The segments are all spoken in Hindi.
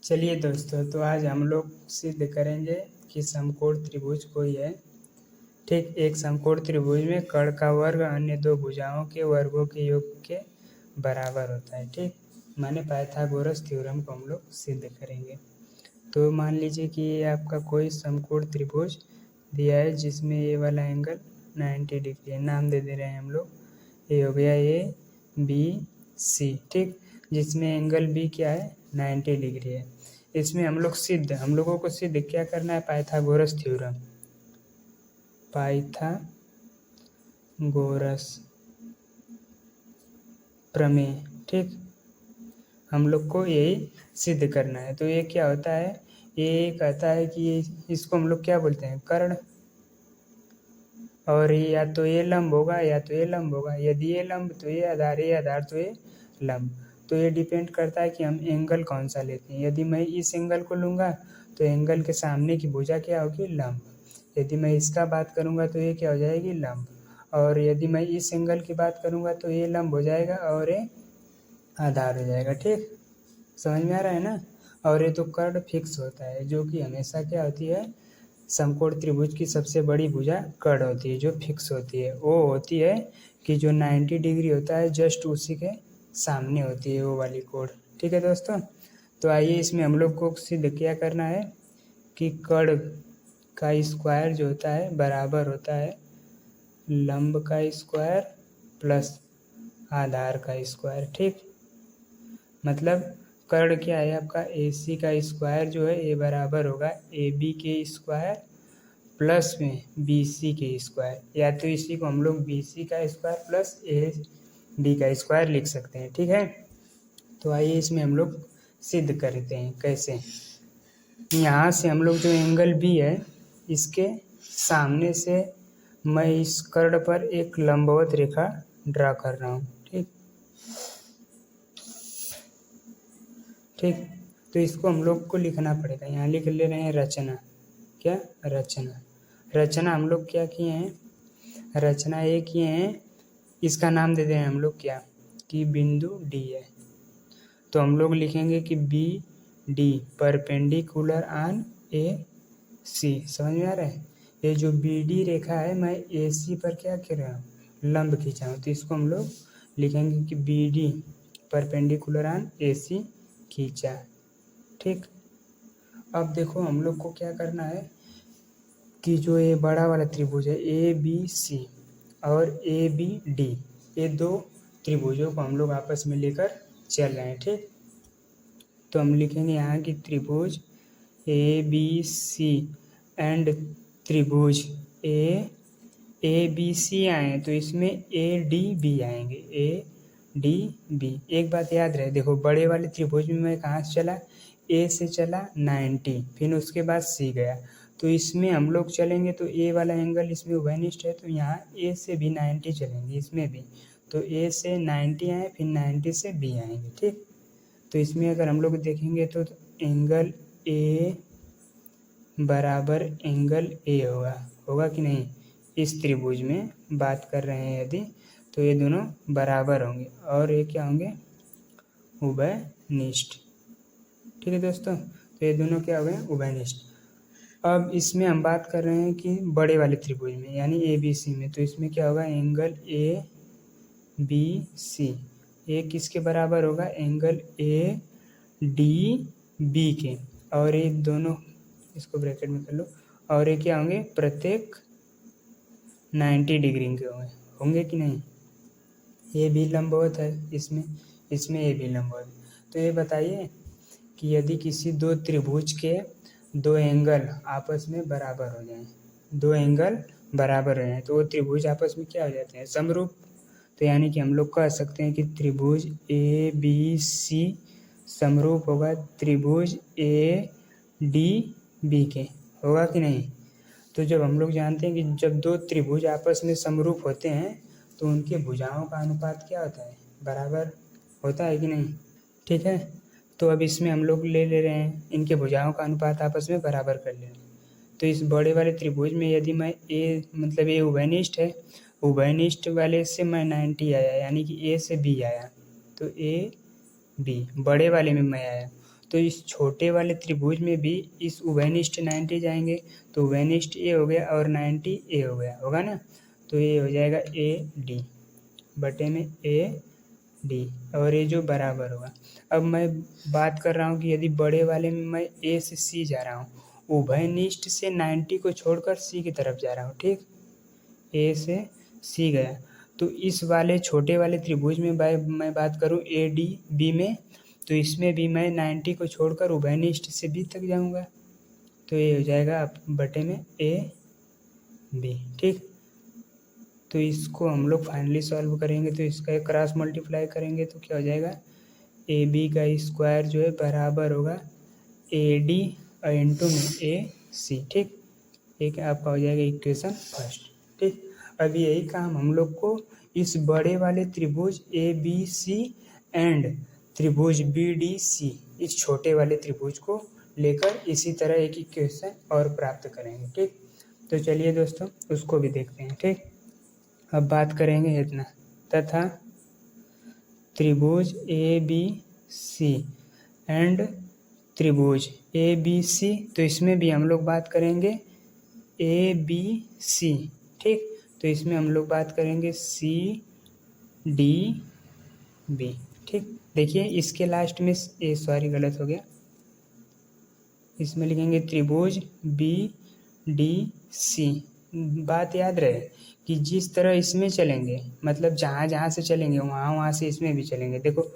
चलिए दोस्तों, तो आज हम लोग सिद्ध करेंगे कि समकोण त्रिभुज कोई है। ठीक, एक समकोण त्रिभुज में कर्ण का वर्ग अन्य दो भुजाओं के वर्गों के योग के बराबर होता है। ठीक, माने पाइथागोरस थ्योरम को हम लोग सिद्ध करेंगे। तो मान लीजिए कि ये आपका कोई समकोण त्रिभुज दिया है जिसमें ये वाला एंगल 90 डिग्री है। नाम दे रहे हैं हम लोग, ये हो गया ABC। ठीक, जिसमें एंगल B क्या है, 90 डिग्री है। इसमें हम लोगों को सिद्ध क्या करना है, पाइथागोरस थ्योरम, पाइथागोरस प्रमेय। ठीक, हम लोग को यही सिद्ध करना है। तो ये क्या होता है, ये कहता है कि इसको हम लोग क्या बोलते हैं, कर्ण। और या तो ये लंब होगा या तो ये लंब होगा। यदि ये लंब तो ये आधार, ये आधार तो ये लंब। तो ये डिपेंड करता है कि हम एंगल कौन सा लेते हैं। यदि मैं इस एंगल को लूँगा तो एंगल के सामने की भुजा क्या होगी, लंब। यदि मैं इसका बात करूँगा तो ये क्या हो जाएगी, लंब। और यदि मैं इस एंगल की बात करूँगा तो ये लंब हो जाएगा और ये आधार हो जाएगा। ठीक, समझ में आ रहा है ना। और ये तो कर्ण फिक्स होता है, जो कि हमेशा क्या होती है, समकोण त्रिभुज की सबसे बड़ी भुजा कर्ण होती है, जो फिक्स होती है। वो होती है कि जो 90 डिग्री होता है जस्ट उसी के सामने होती है वो वाली कोण। ठीक है दोस्तों, तो आइए इसमें हम लोग को सिद्ध क्या करना है कि कर्ण का स्क्वायर जो होता है बराबर होता है लंब का स्क्वायर प्लस आधार का स्क्वायर। ठीक, मतलब कर्ण क्या है आपका, AC का स्क्वायर जो है ये बराबर होगा AB के स्क्वायर प्लस में BC के स्क्वायर, या तो इसी को हम लोग BC का स्क्वायर प्लस AB का स्क्वायर लिख सकते हैं। ठीक है, तो आइए इसमें हम लोग सिद्ध करते हैं। कैसे, यहाँ से हम लोग जो एंगल B है इसके सामने से मैं इस कर्ण पर एक लंबवत रेखा ड्रा कर रहा हूँ। ठीक, तो इसको हम लोग को लिखना पड़ेगा। यहाँ लिख ले रहे हैं रचना। क्या रचना, रचना हम लोग क्या किए हैं, रचना ये किए हैं, इसका नाम दे दें हम लोग क्या, कि बिंदु D है। तो हम लोग लिखेंगे कि BD परपेंडिकुलर ऑन AC। समझ में आ रहा है, ये जो BD रेखा है मैं AC पर क्या कर रहा हूँ, लंब खींचा हूँ। तो इसको हम लोग लिखेंगे कि BD परपेंडिकुलर ऑन AC खींचा। ठीक, अब देखो हम लोग को क्या करना है कि जो ये बड़ा वाला त्रिभुज है ABC और ABD, ये दो त्रिभुजों को हम लोग आपस में लेकर चल रहे हैं। ठीक, तो हम लिखेंगे यहाँ की त्रिभुज ABC एंड त्रिभुज ABC आए तो इसमें ADB आएंगे, ADB। एक बात याद रहे, देखो बड़े वाले त्रिभुज में मैं कहाँ से चला, A से चला 90, फिर उसके बाद C गया। तो इसमें हम लोग चलेंगे तो A वाला एंगल इसमें उभयनिष्ठ है, तो यहाँ A से भी 90 चलेंगे, इसमें भी। तो A से 90 आए, फिर 90 से B आएंगे। ठीक, तो इसमें अगर हम लोग देखेंगे तो एंगल A बराबर एंगल A होगा कि नहीं। इस त्रिभुज में बात कर रहे हैं यदि, तो ये दोनों बराबर होंगे और ये क्या होंगे, उभयनिष्ठ। ठीक है दोस्तों, तो ये दोनों क्या हो गए, उभयनिष्ठ। अब इसमें हम बात कर रहे हैं कि बड़े वाले त्रिभुज में यानी ABC में, तो इसमें क्या होगा, एंगल ABC ये किसके बराबर होगा, एंगल ADB के। और ये दोनों, इसको ब्रैकेट में कर लो, और ये क्या होंगे, प्रत्येक 90 डिग्री के होंगे कि नहीं। ये भी लंबवत है इसमें ये भी लंबवत। तो ये बताइए कि यदि किसी दो त्रिभुज के दो एंगल आपस में बराबर हो जाएं, दो एंगल बराबर हो जाएं, तो वो त्रिभुज आपस में क्या हो जाते हैं, समरूप। तो यानी कि हम लोग कह सकते हैं कि त्रिभुज ABC समरूप होगा त्रिभुज ADB के, होगा कि नहीं। तो जब हम लोग जानते हैं कि जब दो त्रिभुज आपस में समरूप होते हैं तो उनके भुजाओं का अनुपात क्या होता है, बराबर होता है कि नहीं। ठीक है, तो अब इसमें हम लोग ले रहे हैं इनके भुजाओं का अनुपात आपस में बराबर कर लें। तो इस बड़े वाले त्रिभुज में यदि मैं मतलब ये उभयनिष्ठ है, उभयनिष्ठ वाले से मैं 90 आया, यानी कि A से B आया, तो AB बड़े वाले में मैं आया, तो इस छोटे वाले त्रिभुज में भी इस उभयनिष्ठ 90 जाएंगे, तो उभयनिष्ठ ए हो गया और 90 ए हो गया, होगा ना। तो ये हो जाएगा ए डी बटे में ए डी, और ये जो बराबर होगा। अब मैं बात कर रहा हूँ कि यदि बड़े वाले में मैं ए से सी जा रहा हूँ, उभयनिष्ठ से 90 को छोड़कर सी की तरफ जा रहा हूँ, ठीक। ए से सी गया, तो इस वाले छोटे वाले त्रिभुज में मैं बात करूँ ए डी बी में, तो इसमें भी मैं 90 को छोड़कर उभयनिष्ठ से बी तक जाऊँगा, तो ये हो जाएगा बटे में ए बी, ठीक। तो इसको हम लोग फाइनली सॉल्व करेंगे, तो इसका एक क्रॉस मल्टीप्लाई करेंगे तो क्या हो जाएगा, ए बी का स्क्वायर जो है बराबर होगा ए डी इंटू में ए सी, ठीक। एक आपका हो जाएगा इक्वेशन फर्स्ट, ठीक। अब यही काम हम लोग को इस बड़े वाले त्रिभुज ए बी सी एंड त्रिभुज बी डी सी, इस छोटे वाले त्रिभुज को लेकर इसी तरह एक इक्वेशन और प्राप्त करेंगे, ठीक। तो चलिए दोस्तों उसको भी देखते हैं, ठीक। अब बात करेंगे इतना, तथा त्रिभुज ए बी सी एंड त्रिभुज ए बी सी, तो इसमें भी हम लोग बात करेंगे ए बी सी, ठीक। तो इसमें हम लोग बात करेंगे सी डी बी, ठीक। देखिए इसके लास्ट में सॉरी गलत हो गया, इसमें लिखेंगे त्रिभुज बी डी सी। बात याद रहे कि जिस तरह इसमें चलेंगे, मतलब जहाँ जहाँ से चलेंगे वहाँ से इसमें भी चलेंगे। देखो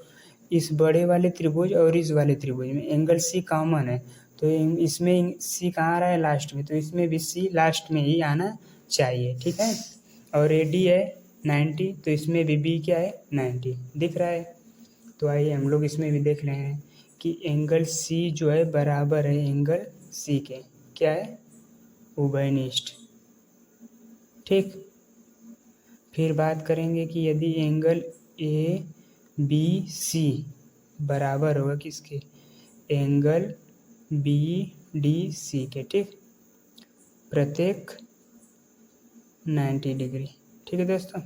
इस बड़े वाले त्रिभुज और इस वाले त्रिभुज में एंगल सी कॉमन है, तो इसमें सी कहाँ आ रहा है, लास्ट में, तो इसमें भी सी लास्ट में ही आना चाहिए, ठीक है। और ए डी है 90, तो इसमें भी बी क्या है 90 दिख रहा है। तो आइए हम लोग इसमें भी देख रहे हैं कि एंगल सी जो है बराबर है एंगल सी के, क्या है, उभयनिष्ठ, ठीक। फिर बात करेंगे कि यदि एंगल ए बी सी बराबर होगा किसके, एंगल बी डी सी के, ठीक, प्रत्येक 90 डिग्री, ठीक है दोस्तों।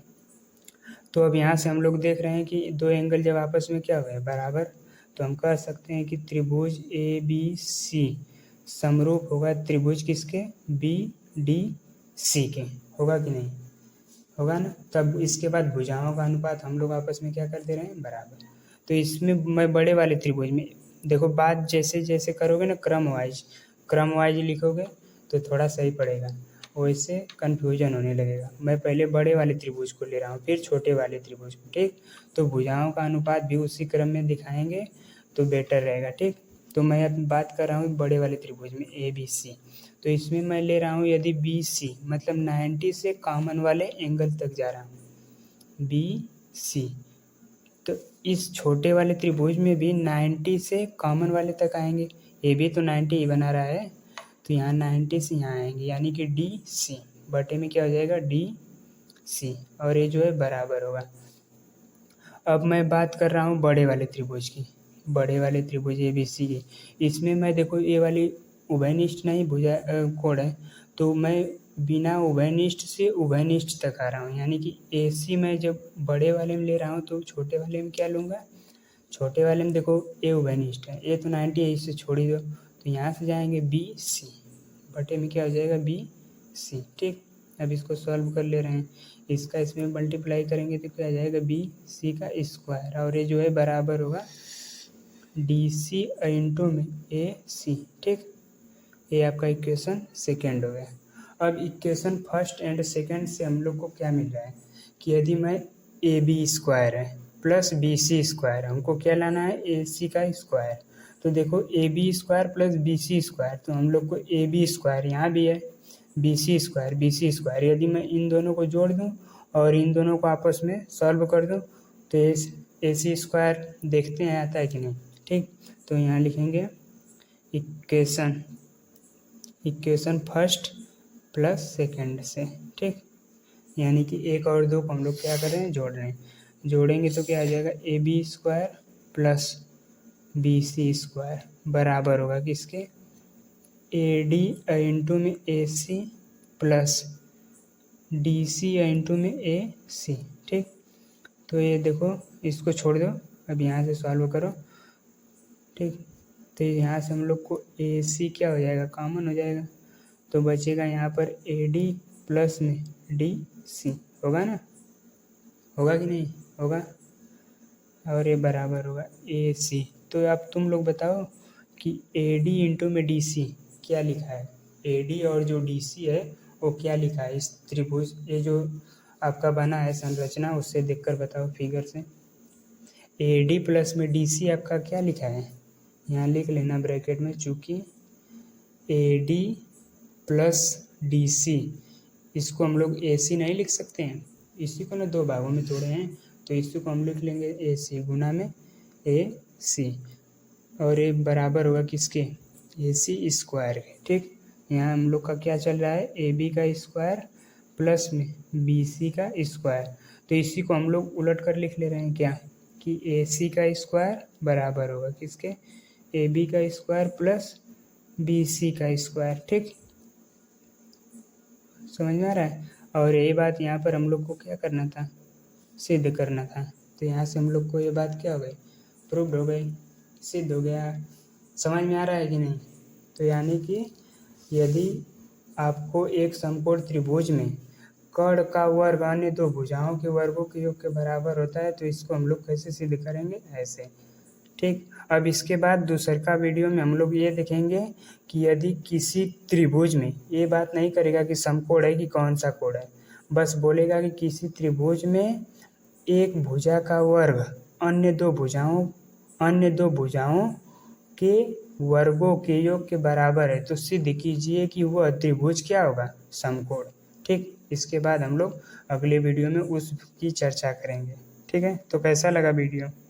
तो अब यहाँ से हम लोग देख रहे हैं कि दो एंगल जब आपस में क्या हुए बराबर, तो हम कह सकते हैं कि त्रिभुज ए बी सी समरूप होगा त्रिभुज किसके, बी डी सी के, होगा कि नहीं, होगा ना। तब इसके बाद भुजाओं का अनुपात हम लोग आपस में क्या कर दे रहे हैं, बराबर। तो इसमें मैं बड़े वाले त्रिभुज में देखो, बात जैसे जैसे करोगे ना क्रम वाइज लिखोगे तो थोड़ा सही पड़ेगा, वैसे कन्फ्यूजन होने लगेगा। मैं पहले बड़े वाले त्रिभुज को ले रहा हूँ, फिर छोटे वाले त्रिभुज को, ठीक। तो भुजाओं का अनुपात भी उसी क्रम में दिखाएंगे तो बेटर रहेगा, ठीक। तो मैं अब बात कर रहा हूँ बड़े वाले त्रिभुज में ए बी सी, तो इसमें मैं ले रहा हूँ यदि बी सी मतलब 90 से कॉमन वाले एंगल तक जा रहा हूँ बी सी, तो इस छोटे वाले त्रिभुज में भी 90 से कॉमन वाले तक आएंगे। ए भी तो 90 ही बना रहा है, तो यहाँ 90 से यहाँ आएंगे, यानी कि डी सी बटे में क्या हो जाएगा डी सी, और ये जो है बराबर होगा। अब मैं बात कर रहा हूँ बड़े वाले त्रिभुज की, बड़े वाले त्रिभुज ए बी सी की। इसमें मैं देखो ये वाली उभयनिष्ठ नहीं भुजा कोण है, तो मैं बिना उभयनिष्ठ से उभयनिष्ठ तक आ रहा हूँ, यानी कि ए सी मैं जब बड़े वाले में ले रहा हूँ तो छोटे वाले में क्या लूँगा, छोटे वाले में देखो ए उभयनिष्ठ है, ए तो 90 है, इससे छोड़ ही दो, तो यहाँ से जाएंगे बी सी बटे में क्या हो जाएगा बी सी, ठीक। अब इसको सॉल्व कर ले रहे हैं, इसका इसमें मल्टीप्लाई करेंगे तो क्या आ जाएगा बी सी का स्क्वायर, और ये जो है बराबर होगा डी सी इंटू में ए सी, ठीक। ये आपका इक्वेशन सेकेंड हो गया। अब इक्वेशन फर्स्ट एंड सेकेंड से हम लोग को क्या मिल रहा है कि यदि मैं ए बी स्क्वायर है प्लस बी सी स्क्वायर, हमको क्या लाना है ए सी का स्क्वायर, तो देखो A B square plus B C square, तो हम लोग को ए बी स्क्वायर यहाँ भी है, बी सी स्क्वायर, यदि मैं इन दोनों को जोड़ दूँ और इन दोनों को आपस में सॉल्व कर दूँ तो ए सी स्क्वायर देखते हैं आता है कि नहीं, ठीक। तो यहाँ लिखेंगे इक्वेशन फर्स्ट प्लस सेकंड से, ठीक, यानी कि एक और दो को हम लोग क्या कर रहे हैं जोड़ रहे हैं, जोड़ेंगे तो क्या आ जाएगा A B square plus B C square बराबर होगा किसके, ए डी इंटू में A C plus D C into में ए सी, ठीक। तो ये देखो इसको छोड़ दो, अब यहाँ से सॉल्व करो, ठीक। तो यहाँ से हम लोग को ए सी क्या हो जाएगा, कॉमन हो जाएगा। तो बचेगा यहाँ पर ए डी प्लस में डी सी, होगा ना, होगा कि नहीं होगा, और ये बराबर होगा ए सी। तो अब तुम लोग बताओ कि ए डी इंटू में डी सी क्या लिखा है, ए डी और जो डी सी है वो क्या लिखा है इस त्रिभुज, ये जो आपका बना है संरचना, उससे देखकर बताओ फिगर से। ए डी प्लस में डी सी आपका क्या लिखा है, यहाँ लिख लेना ब्रैकेट में, चूँकि A D plus D C, इसको हम लोग ए सी नहीं लिख सकते हैं, इसी को ना दो भागों में तोड़े हैं, तो इसी को हम लिख लेंगे ए सी गुना में ए सी, और ये बराबर होगा किसके, ए सी स्क्वायर के। ठीक, यहाँ हम लोग का क्या चल रहा है, ए बी का स्क्वायर प्लस में बी सी का स्क्वायर, तो इसी को हम लोग उलट कर लिख ले रहे हैं क्या, कि ए सी का स्क्वायर बराबर होगा किसके, ए बी का स्क्वायर प्लस बी सी का स्क्वायर। ठीक, समझ में आ रहा है। और यही बात यहाँ पर हम लोग को क्या करना था, सिद्ध करना था। तो यहाँ से हम लोग को ये बात क्या हो गई, प्रूव्ड हो गई, सिद्ध हो गया। समझ में आ रहा है कि नहीं। तो यानी कि यदि आपको एक समकोण त्रिभुज में कर्ण का वर्ग अन्य दो भुजाओं के वर्गों के योग के बराबर होता है, तो इसको हम लोग कैसे सिद्ध करेंगे, ऐसे। ठीक, अब इसके बाद दूसर का वीडियो में हम लोग ये देखेंगे कि यदि किसी त्रिभुज में, ये बात नहीं करेगा कि समकोण है कि कौन सा कोण है, बस बोलेगा कि किसी त्रिभुज में एक भुजा का वर्ग अन्य दो भुजाओं के वर्गों के योग के बराबर है, तो सिद्ध कीजिए कि वह त्रिभुज क्या होगा, समकोण। ठीक, इसके बाद हम लोग अगले वीडियो में उसकी चर्चा करेंगे। ठीक है, तो कैसा लगा वीडियो।